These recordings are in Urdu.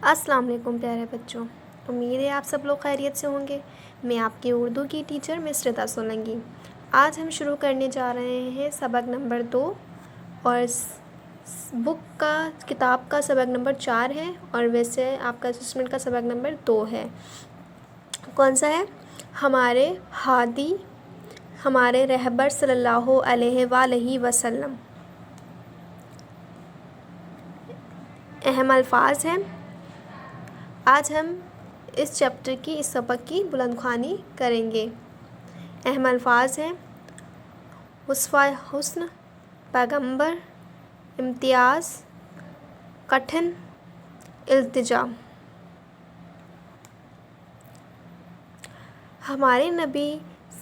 السلام علیکم پیارے بچوں، امید ہے آپ سب لوگ خیریت سے ہوں گے۔ میں آپ کی اردو کی ٹیچر مس رضا سولنگی۔ آج ہم شروع کرنے جا رہے ہیں سبق نمبر 2 اور کتاب کا سبق نمبر 4 ہے، اور ویسے آپ کا اسسمنٹ کا سبق نمبر 2 ہے۔ کون سا ہے؟ ہمارے ہادی، ہمارے رہبر صلی اللہ علیہ وآلہ وسلم۔ اہم الفاظ ہیں۔ آج ہم اس چیپٹر کی، اس سبق کی بلند خوانی کریں گے۔ اہم الفاظ ہیں: وصف حسن، پیغمبر، امتیاز، کٹھن، التجا۔ ہمارے نبی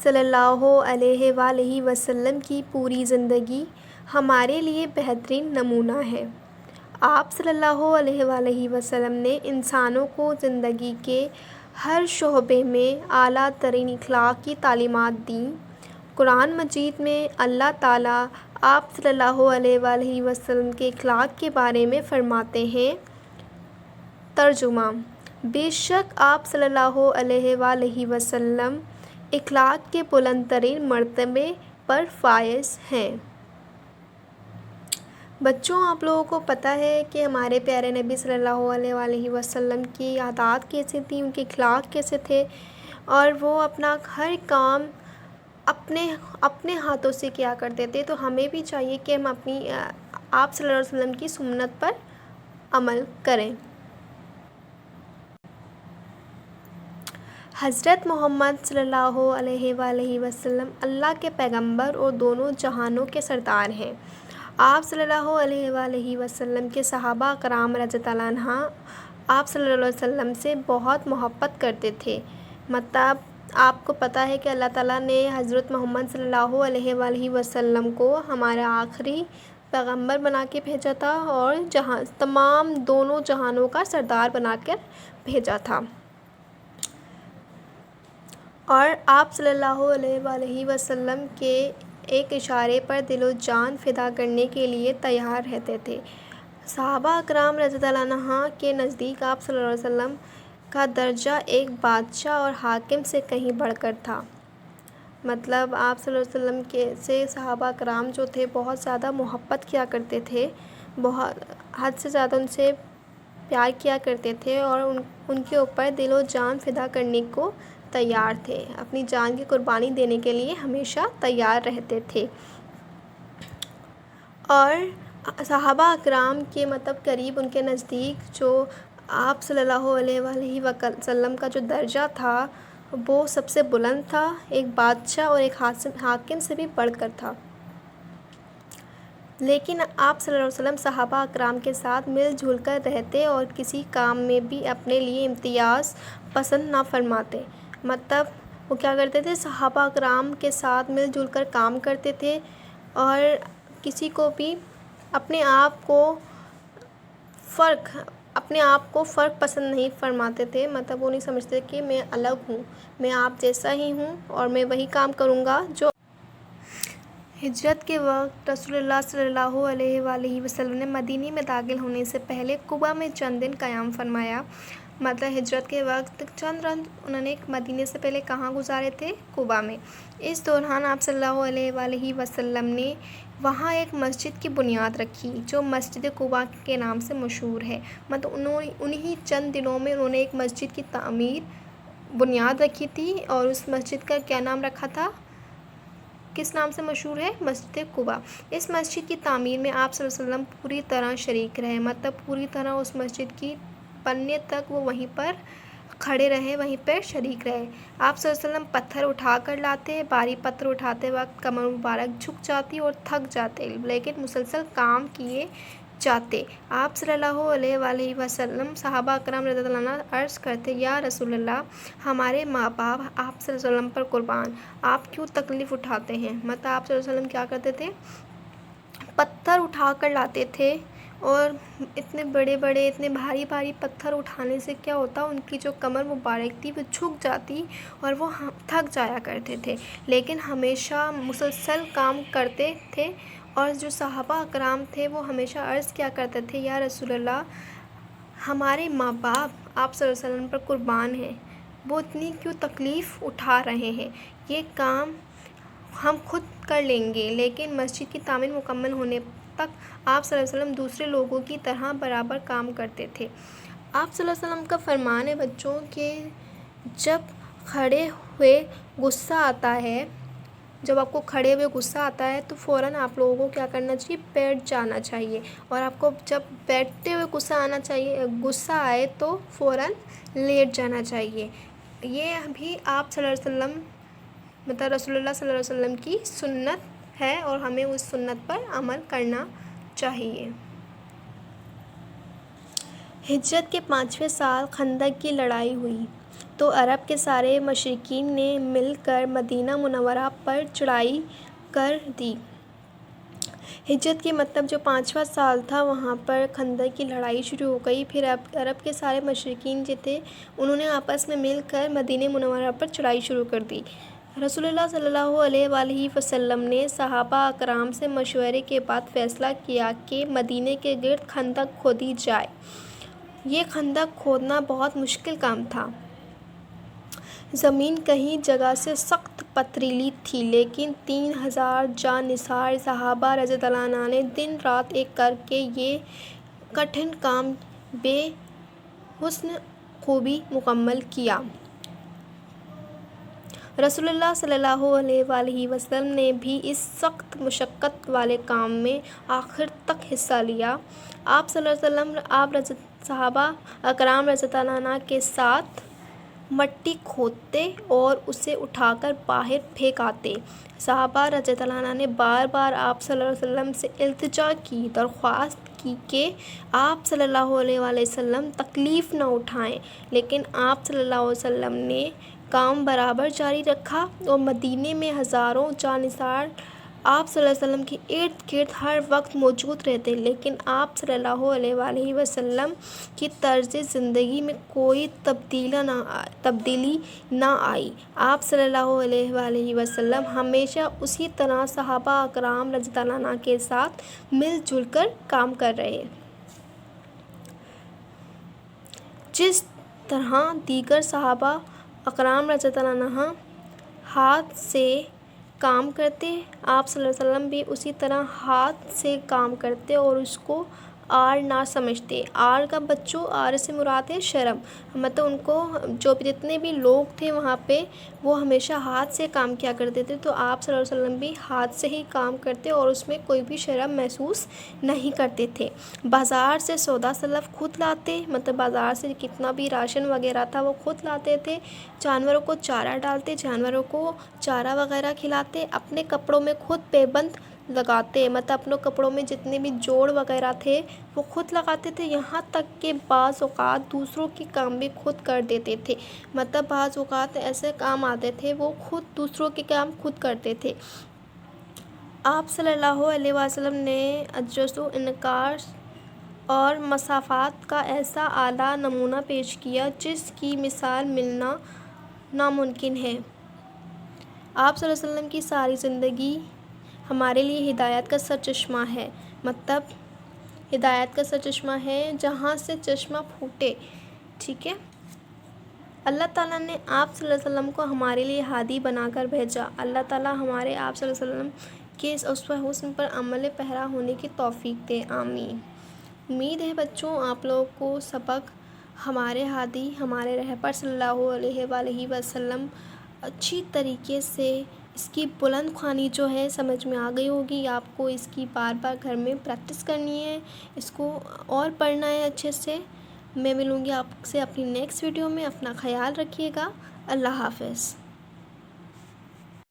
صلی اللہ علیہ وآلہ وسلم کی پوری زندگی ہمارے لیے بہترین نمونہ ہے۔ آپ صلی اللہ علیہ وآلہ وسلم نے انسانوں کو زندگی کے ہر شعبے میں اعلیٰ ترین اخلاق کی تعلیمات دیں۔ قرآن مجید میں اللہ تعالیٰ آپ صلی اللہ علیہ وآلہ وسلم کے اخلاق کے بارے میں فرماتے ہیں۔ ترجمہ: بے شک آپ صلی اللہ علیہ وآلہ وسلم اخلاق کے بلند ترین مرتبے پر فائز ہیں۔ بچوں، آپ لوگوں کو پتہ ہے کہ ہمارے پیارے نبی صلی اللہ علیہ وآلہ وسلم کی عادات کیسے تھیں، ان کے اخلاق کیسے تھے، اور وہ اپنا ہر کام اپنے ہاتھوں سے کیا کرتے تھے۔ تو ہمیں بھی چاہیے کہ ہم اپنی آپ صلی اللہ علیہ وسلم کی سنت پر عمل کریں۔ حضرت محمد صلی اللہ علیہ وآلہ وسلم اللہ کے پیغمبر اور دونوں جہانوں کے سردار ہیں۔ آپ صلی اللہ علیہ وآلہ وسلم کے صحابہ کرام رضی اللہ عنہ آپ صلی اللہ علیہ وسلم سے بہت محبت کرتے تھے۔ مطلب آپ کو پتہ ہے کہ اللہ تعالیٰ نے حضرت محمد صلی اللہ علیہ وآلہ وسلم کو ہمارا آخری پیغمبر بنا کے بھیجا تھا، اور تمام دونوں جہانوں کا سردار بنا کر بھیجا تھا، اور آپ صلی اللہ علیہ وآلہ وسلم کے ایک اشارے پر دل و جان فدا کرنے کے لیے تیار رہتے تھے۔ صحابہ کرام رضی اللہ عنہ کے نزدیک آپ صلی اللہ علیہ وسلم کا درجہ ایک بادشاہ اور حاکم سے کہیں بڑھ کر تھا۔ مطلب آپ صلی اللہ علیہ وسلم سے صحابہ کرام جو تھے بہت زیادہ محبت کیا کرتے تھے، بہت حد سے زیادہ ان سے پیار کیا کرتے تھے، اور ان کے اوپر دل و جان فدا کرنے کو تیار تھے، اپنی جان کی قربانی دینے کے لیے ہمیشہ تیار رہتے تھے۔ اور صحابہ اکرام کے قریب ان کے نزدیک جو آپ صلی اللہ علیہ وآلہ وسلم کا جو درجہ تھا وہ سب سے بلند تھا، ایک بادشاہ اور ایک حاکم سے بھی بڑھ کر تھا۔ لیکن آپ صلی اللہ علیہ وسلم صحابہ اکرام کے ساتھ مل جل کر رہتے اور کسی کام میں بھی اپنے لیے امتیاز پسند نہ فرماتے۔ مطلب وہ کیا کرتے تھے؟ صحابہ اکرام کے ساتھ مل جل کر کام کرتے تھے، اور کسی کو بھی اپنے آپ کو فرق پسند نہیں فرماتے تھے۔ مطلب وہ نہیں سمجھتے کہ میں الگ ہوں، میں آپ جیسا ہی ہوں، اور میں وہی کام کروں گا جو ہجرت کے وقت رسول اللہ صلی اللہ علیہ وآلہ وسلم نے مدینے میں داخل ہونے سے پہلے قباء میں چند دن قیام فرمایا۔ مطلب ہجرت کے وقت چند رات انہوں نے مدینے سے پہلے کہاں گزارے تھے؟ قباء میں۔ اس دوران آپ صلی اللہ علیہ وآلہ وسلم نے وہاں ایک مسجد کی بنیاد رکھی جو مسجد قباء کے نام سے مشہور ہے۔ مطلب انہی چند دنوں میں انہوں نے ایک مسجد کی بنیاد رکھی تھی، اور اس مسجد کا کیا نام رکھا تھا؟ کس نام سے مشہور ہے؟ مسجد قباء۔ اس مسجد کی تعمیر میں آپ صلی اللہ علیہ وسلم پوری طرح شریک رہے۔ مطلب پوری طرح اس مسجد کی بننے تک وہ وہیں پر کھڑے رہے، وہیں پر شریک رہے۔ آپ صلی اللہ علیہ وسلم پتھر اٹھا کر لاتے، بھاری پتھر اٹھاتے وقت کمر مبارک جھک جاتی اور تھک جاتے، لیکن مسلسل کام کیے جاتے۔ آپ صلی اللہ علیہ وآلہ وسلم صحابہ اکرام رضی اللہ عنہ عرض کرتے: یا رسول اللہ، ہمارے ماں باپ آپ صلی اللہ علیہ وسلم پر قربان، آپ کیوں تکلیف اٹھاتے ہیں؟ مطلب آپ صلی اللہ علیہ وسلم کیا کرتے تھے؟ پتھر اٹھا کر لاتے تھے، اور اتنے بڑے بڑے اتنے بھاری بھاری پتھر اٹھانے سے کیا ہوتا؟ ان کی جو کمر مبارک تھی وہ جھک جاتی اور وہ تھک جایا کرتے تھے، لیکن ہمیشہ مسلسل کام کرتے تھے۔ اور جو صحابہ اکرام تھے وہ ہمیشہ عرض کیا کرتے تھے: یا رسول اللہ، ہمارے ماں باپ آپ صلی اللہ علیہ وسلم پر قربان ہیں، وہ اتنی کیوں تکلیف اٹھا رہے ہیں؟ یہ کام ہم خود کر لیں گے، لیکن مسجد کی تعمیر مکمل ہونے تک آپ صلی اللہ علیہ وسلم دوسرے لوگوں کی طرح برابر کام کرتے تھے۔ آپ صلی اللہ علیہ وسلم کا فرمان ہے بچوں کہ جب کھڑے ہوئے غصہ آتا ہے، جب آپ کو کھڑے ہوئے غصہ آتا ہے تو فوراً آپ لوگوں کو کیا کرنا چاہیے؟ بیٹھ جانا چاہیے، اور آپ کو جب بیٹھتے ہوئے غصہ آئے تو فوراً لیٹ جانا چاہیے۔ یہ بھی آپ صلی اللہ علیہ وسلم رسول اللہ صلی اللہ علیہ وسلم کی سنت ہے، اور ہمیں اس سنت پر عمل کرنا چاہیے۔ ہجرت کے 5ویں سال خندق کی لڑائی ہوئی تو عرب کے سارے مشرکین نے مل کر مدینہ منورہ پر چڑھائی کر دی۔ ہجرت کے جو 5واں سال تھا وہاں پر خندق کی لڑائی شروع ہو گئی۔ پھر عرب کے سارے مشرکین جو تھے انہوں نے آپس میں مل کر مدینہ منورہ پر چڑھائی شروع کر دی۔ رسول اللہ صلی اللہ علیہ وآلہ وسلم نے صحابہ اکرام سے مشورے کے بعد فیصلہ کیا کہ مدینے کے گرد خندق کھودی جائے۔ یہ خندق کھودنا بہت مشکل کام تھا۔ زمین کئی جگہ سے سخت پتھریلی تھی، لیکن 3000 جاں-نثار صحابہ رضی اللہ عنہ نے دن رات ایک کر کے یہ کٹھن کام بے حسن خوبی مکمل کیا۔ رسول اللہ صلی اللہ علیہ وآلہ وسلم نے بھی اس سخت مشقت والے کام میں آخر تک حصہ لیا۔ آپ صلی اللہ علیہ وسلم صحابہ اکرام رضی اللہ عنہ کے ساتھ مٹی کھودتے اور اسے اٹھا کر باہر پھینک آتے۔ صحابہ رضی اللہ عنہ نے بار بار آپ صلی اللہ علیہ وسلم سے التجا کی، درخواست کی کہ آپ صلی اللہ علیہ وآلہ وسلم تکلیف نہ اٹھائیں، لیکن آپ صلی اللہ علیہ وسلم نے کام برابر جاری رکھا، اور مدینے میں ہزاروں جاں-نثار آپ صلی اللہ علیہ وسلم کے ارد گرد ہر وقت موجود رہتے، لیکن آپ صلی اللہ علیہ وآلہ وسلم کی طرز زندگی میں کوئی تبدیلی نہ آئی۔ آپ صلی اللہ علیہ وآلہ وسلم ہمیشہ اسی طرح صحابہ اکرام رضی اللہ عنہ کے ساتھ مل جل کر کام کر رہے۔ جس طرح دیگر صحابہ اکرام رضی اللہ عنہ ہاتھ سے کام کرتے، آپ صلی اللہ علیہ وسلم بھی اسی طرح ہاتھ سے کام کرتے اور اس کو عار نہ سمجھتے۔ عار کا بچوں، عار سے مراد ہے شرم، ان کو جتنے بھی لوگ تھے وہاں پہ وہ ہمیشہ ہاتھ سے کام کیا کرتے تھے، تو آپ صلی اللہ علیہ وسلم بھی ہاتھ سے ہی کام کرتے اور اس میں کوئی بھی شرم محسوس نہیں کرتے تھے۔ بازار سے سودا سلف خود لاتے، بازار سے کتنا بھی راشن وغیرہ تھا وہ خود لاتے تھے، جانوروں کو چارہ ڈالتے، جانوروں کو چارہ وغیرہ کھلاتے، اپنے کپڑوں میں خود پیبند لگاتے، اپنے کپڑوں میں جتنے بھی جوڑ وغیرہ تھے وہ خود لگاتے تھے، یہاں تک کہ بعض اوقات دوسروں کے کام بھی خود کر دیتے تھے، بعض اوقات ایسے کام آتے تھے وہ خود دوسروں کے کام خود کرتے تھے۔ آپ صلی اللہ علیہ وسلم نے عجز و انکسار اور مسافات کا ایسا اعلیٰ نمونہ پیش کیا جس کی مثال ملنا ناممکن ہے۔ آپ صلی اللہ علیہ وسلم کی ساری زندگی ہمارے لیے ہدایت کا سرچشمہ ہے، ہدایت کا سرچشمہ ہے، جہاں سے چشمہ پھوٹے، ٹھیک ہے۔ اللہ تعالیٰ نے آپ صلی اللہ علیہ وسلم کو ہمارے لیے ہادی بنا کر بھیجا۔ اللہ تعالیٰ ہمارے آپ صلی اللہ علیہ وسلم کے اس اسوہ حسن پر عمل پیرا ہونے کی توفیق دے، آمین۔ امید ہے بچوں آپ لوگوں کو سبق ہمارے ہادی، ہمارے رہبر صلی اللہ علیہ وآلہ وسلم اچھی طریقے سے اس کی بلند خوانی جو ہے سمجھ میں آ گئی ہوگی۔ آپ کو اس کی بار بار گھر میں پریکٹس کرنی ہے، اس کو اور پڑھنا ہے اچھے سے۔ میں ملوں گی آپ سے اپنی نیکسٹ ویڈیو میں، اپنا خیال رکھیے گا، اللہ حافظ۔